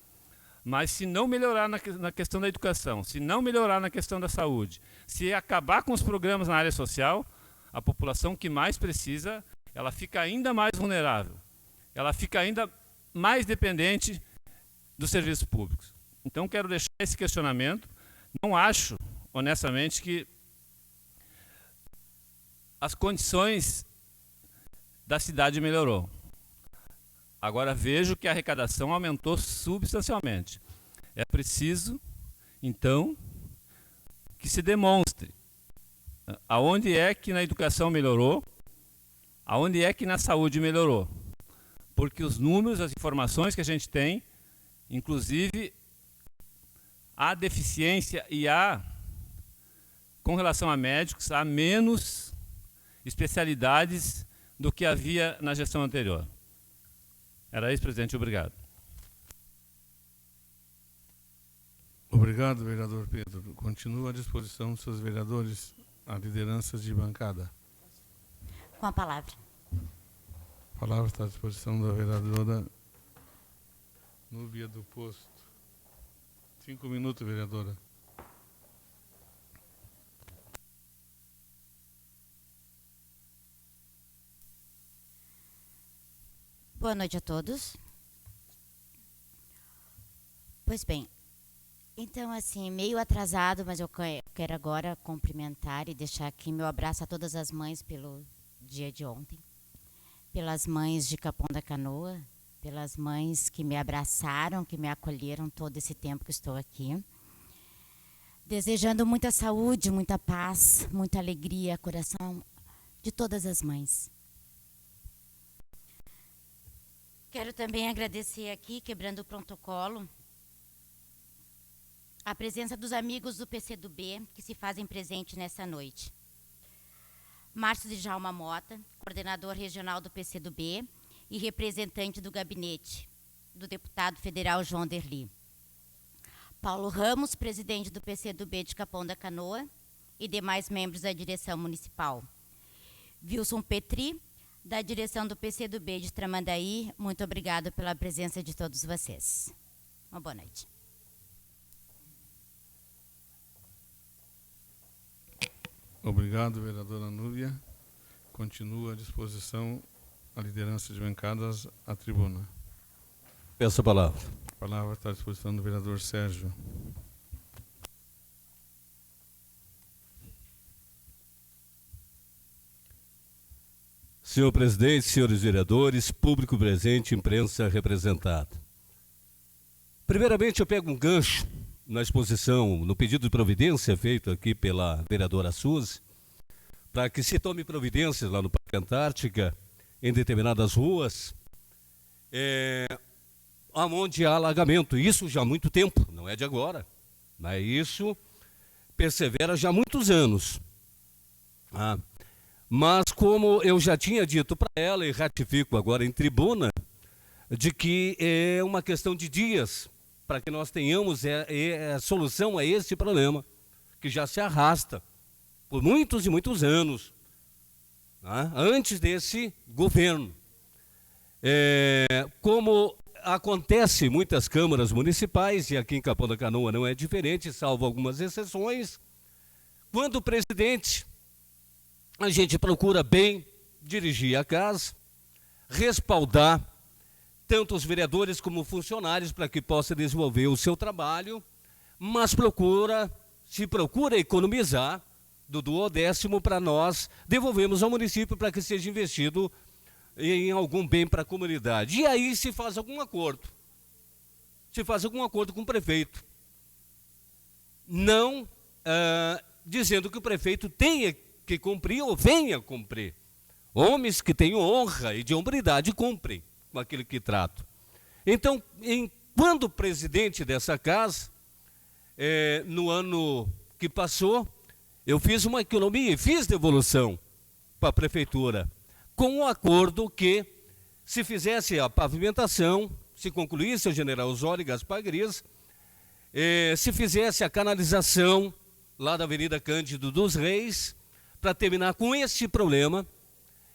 Speaker 3: Mas se não melhorar na questão da educação, se não melhorar na questão da saúde, se acabar com os programas na área social, a população que mais precisa, ela fica ainda mais vulnerável. Ela fica ainda mais dependente dos serviços públicos. Então, quero deixar esse questionamento. Não acho, honestamente, que as condições da cidade melhorou. Agora vejo que a arrecadação aumentou substancialmente. É preciso, então, que se demonstre aonde é que na educação melhorou, aonde é que na saúde melhorou. Porque os números, as informações que a gente tem, inclusive há deficiência e com relação a médicos, há menos especialidades do que havia na gestão anterior. Era isso, presidente. Obrigado.
Speaker 5: Obrigado, vereador Pedro. Continua à disposição dos seus vereadores a liderança de bancada.
Speaker 6: Com a palavra.
Speaker 5: A palavra está à disposição da vereadora Núbia do Posto. 5 minutos, vereadora.
Speaker 6: Boa noite a todos. Pois bem, então assim, meio atrasado, mas eu quero agora cumprimentar e deixar aqui meu abraço a todas as mães pelo dia de ontem, pelas mães de Capão da Canoa, pelas mães que me abraçaram, que me acolheram todo esse tempo que estou aqui. Desejando muita saúde, muita paz, muita alegria, coração de todas as mães. Quero também agradecer aqui, quebrando o protocolo, a presença dos amigos do PCdoB que se fazem presente nessa noite. Márcio de Djalma Mota, coordenador regional do PCdoB e representante do gabinete do deputado federal João Derli. Paulo Ramos, presidente do PCdoB de Capão da Canoa e demais membros da direção municipal. Wilson Petri, da direção do PCdoB de Tramandaí, muito obrigado pela presença de todos vocês. Uma boa noite.
Speaker 5: Obrigado, vereadora Núbia. Continua à disposição a liderança de bancadas à tribuna.
Speaker 2: Peço a palavra.
Speaker 5: A palavra está à disposição do vereador Sérgio.
Speaker 2: Senhor presidente, senhores vereadores, público presente, imprensa representada. Primeiramente, eu pego um gancho na exposição, no pedido de providência feito aqui pela vereadora Suzy, para que se tome providências lá no Parque Antártica, em determinadas ruas, onde há alagamento. Isso já há muito tempo, não é de agora, mas isso persevera já há muitos anos. Mas como eu já tinha dito para ela, e ratifico agora em tribuna, de que é uma questão de dias para que nós tenhamos a solução a esse problema, que já se arrasta por muitos e muitos anos, antes desse governo. Como acontece em muitas câmaras municipais, e aqui em Capão da Canoa não é diferente, salvo algumas exceções, quando o presidente, a gente procura bem dirigir a casa, respaldar tanto os vereadores como funcionários para que possa desenvolver o seu trabalho, mas se procura economizar do duodécimo para nós devolvermos ao município para que seja investido em algum bem para a comunidade. E aí se faz algum acordo. Se faz algum acordo com o prefeito. Não dizendo que o prefeito tenha que cumprir ou venha cumprir. Homens que têm honra e de hombridade cumprem com aquilo que tratam. Então, quando presidente dessa casa, no ano que passou, eu fiz uma economia e fiz devolução para a prefeitura, com o acordo que se fizesse a pavimentação, se concluísse o General Osório e Gaspar Gris, se fizesse a canalização lá da Avenida Cândido dos Reis, para terminar com esse problema,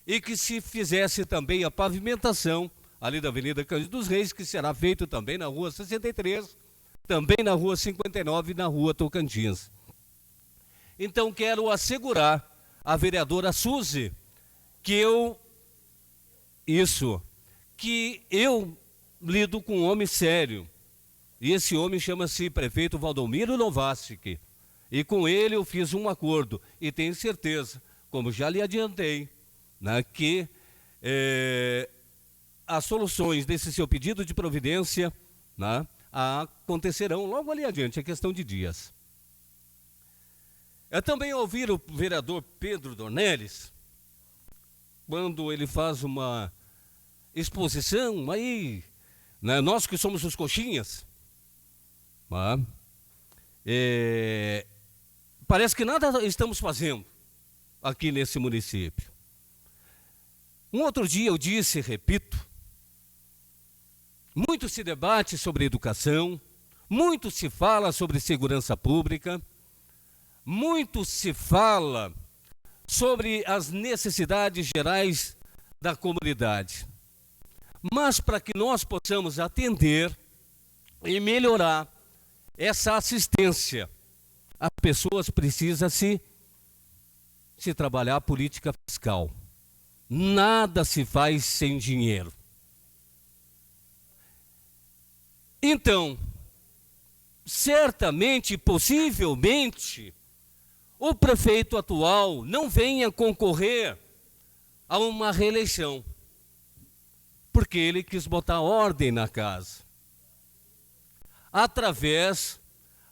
Speaker 2: e que se fizesse também a pavimentação ali da Avenida Cândido dos Reis, que será feito também na Rua 63, também na Rua 59 e na Rua Tocantins. Então quero assegurar à vereadora Suzy que eu lido com um homem sério. E esse homem chama-se prefeito Valdomiro Novacic. E com ele eu fiz um acordo. E tenho certeza, como já lhe adiantei, né, que as soluções desse seu pedido de providência, né, acontecerão logo ali adiante, é questão de dias. Eu também ouvi o vereador Pedro Dornelles, quando ele faz uma exposição aí, né, nós que somos os coxinhas, né, parece que nada estamos fazendo aqui nesse município. Um outro dia eu disse, repito, muito se debate sobre educação, muito se fala sobre segurança pública, muito se fala sobre as necessidades gerais da comunidade. Mas para que nós possamos atender e melhorar essa assistência, as pessoas precisam se trabalhar a política fiscal. Nada se faz sem dinheiro. Então, certamente, possivelmente, o prefeito atual não venha concorrer a uma reeleição, porque ele quis botar ordem na casa, através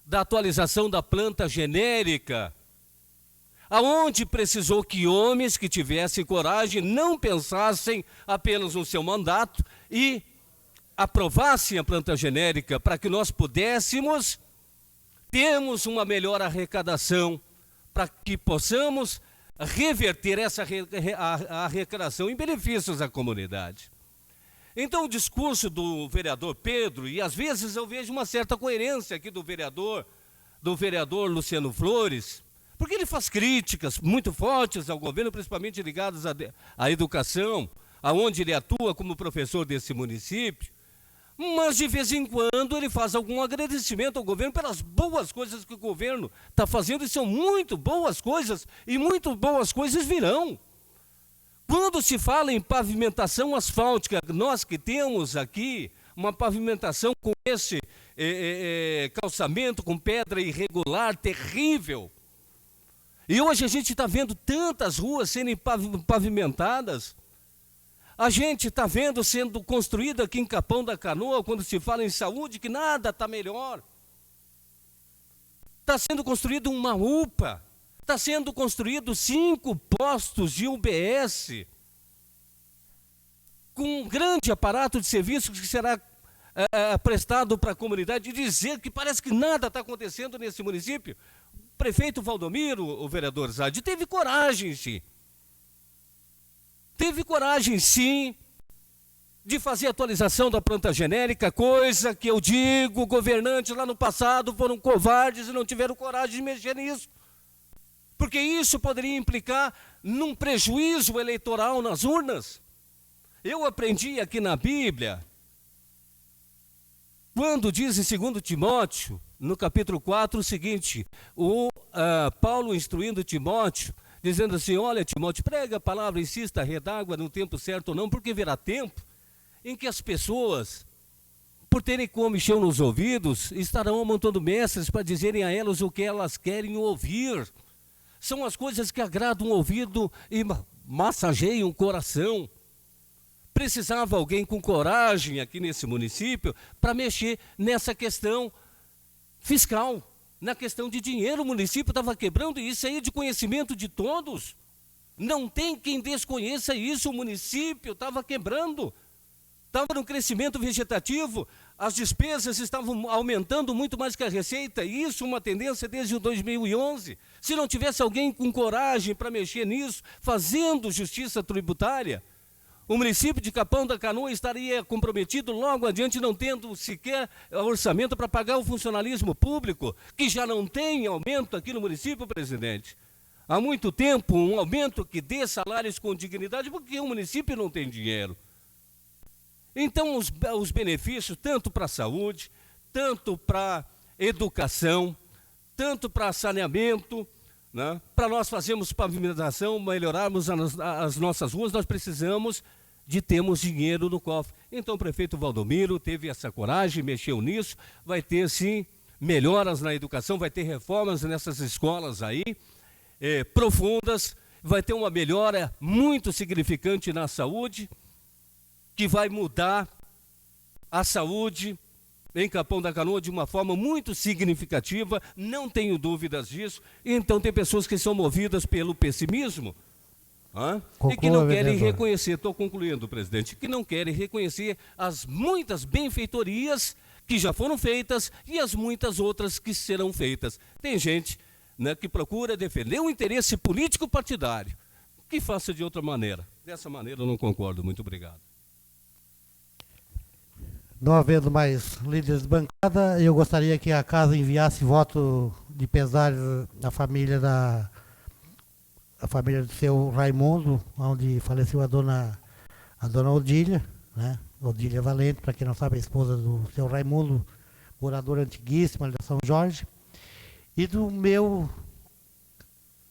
Speaker 2: da atualização da planta genérica, aonde precisou que homens que tivessem coragem não pensassem apenas no seu mandato e aprovassem a planta genérica para que nós pudéssemos termos uma melhor arrecadação, para que possamos reverter essa arrecadação em benefícios à comunidade. Então o discurso do vereador Pedro, e às vezes eu vejo uma certa coerência aqui do vereador Luciano Flores, porque ele faz críticas muito fortes ao governo, principalmente ligadas à educação, aonde ele atua como professor desse município, mas de vez em quando ele faz algum agradecimento ao governo pelas boas coisas que o governo está fazendo, e são muito boas coisas, e muito boas coisas virão. Quando se fala em pavimentação asfáltica, nós que temos aqui uma pavimentação com esse calçamento com pedra irregular, terrível, e hoje a gente está vendo tantas ruas sendo pavimentadas. A gente está vendo sendo construído aqui em Capão da Canoa, quando se fala em saúde, que nada está melhor. Está sendo construído uma UPA, está sendo construído 5 postos de UBS, com um grande aparato de serviço que será prestado para a comunidade, e dizer que parece que nada está acontecendo nesse município. O prefeito Valdomiro, o vereador Zadi, teve coragem, sim. Teve coragem, sim, de fazer a atualização da planta genérica, coisa que eu digo, governantes lá no passado foram covardes e não tiveram coragem de mexer nisso. Porque isso poderia implicar num prejuízo eleitoral nas urnas. Eu aprendi aqui na Bíblia, quando diz em 2 Timóteo, no capítulo 4, o seguinte, Paulo instruindo Timóteo, dizendo assim, olha Timóteo, prega a palavra, insista, redágua no tempo certo ou não, porque virá tempo em que as pessoas, por terem comichão nos ouvidos, estarão amontando mestres para dizerem a elas o que elas querem ouvir. são as coisas que agradam o ouvido e massageiam o coração. Precisava alguém com coragem aqui nesse município para mexer nessa questão fiscal, na questão de dinheiro. O município estava quebrando, e isso aí é de conhecimento de todos. Não tem quem desconheça isso. O município estava quebrando, estava no crescimento vegetativo, as despesas estavam aumentando muito mais que a receita, e isso é uma tendência desde o 2011. Se não tivesse alguém com coragem para mexer nisso, fazendo justiça tributária, o município de Capão da Canoa estaria comprometido logo adiante, não tendo sequer orçamento para pagar o funcionalismo público, que já não tem aumento aqui no município, presidente. Há muito tempo, um aumento que dê salários com dignidade, porque o município não tem dinheiro. Então, os benefícios, tanto para a saúde, tanto para educação, tanto para saneamento, né? Para nós fazermos pavimentação, melhorarmos as nossas ruas, nós precisamos de termos dinheiro no cofre. Então o prefeito Valdomiro teve essa coragem, mexeu nisso, vai ter sim melhoras na educação, vai ter reformas nessas escolas aí, profundas, vai ter uma melhora muito significante na saúde, que vai mudar a saúde em Capão da Canoa de uma forma muito significativa, não tenho dúvidas disso. Então tem pessoas que são movidas pelo pessimismo, e que não querem reconhecer, estou concluindo, presidente, que não querem reconhecer as muitas benfeitorias que já foram feitas e as muitas outras que serão feitas. Tem gente, né, que procura defender o interesse político partidário, que faça de outra maneira. Dessa maneira eu não concordo. Muito obrigado.
Speaker 1: Não havendo mais líderes de bancada, eu gostaria que a casa enviasse voto de pesar à família do seu Raimundo, onde faleceu a dona Odília, né? Odília Valente, para quem não sabe, a esposa do seu Raimundo, moradora antiguíssima de São Jorge, e do meu,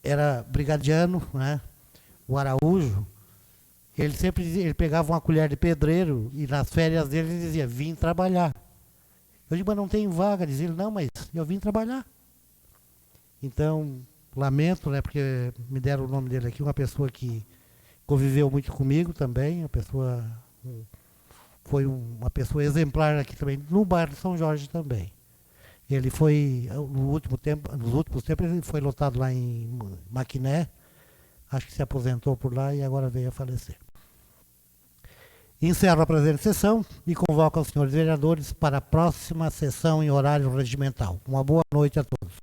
Speaker 1: era brigadiano, né? O Araújo. Ele pegava uma colher de pedreiro e nas férias dele ele dizia: vim trabalhar. Eu digo: mas não tem vaga. Dizia ele: não, mas eu vim trabalhar. Então, lamento, né, porque me deram o nome dele aqui, uma pessoa que conviveu muito comigo também, foi uma pessoa exemplar aqui também, no bairro de São Jorge também. Ele foi, nos últimos tempos ele foi lotado lá em Maquiné, acho que se aposentou por lá e agora veio a falecer. Encerro a presente sessão e convoco os senhores vereadores para a próxima sessão em horário regimental. Uma boa noite a todos.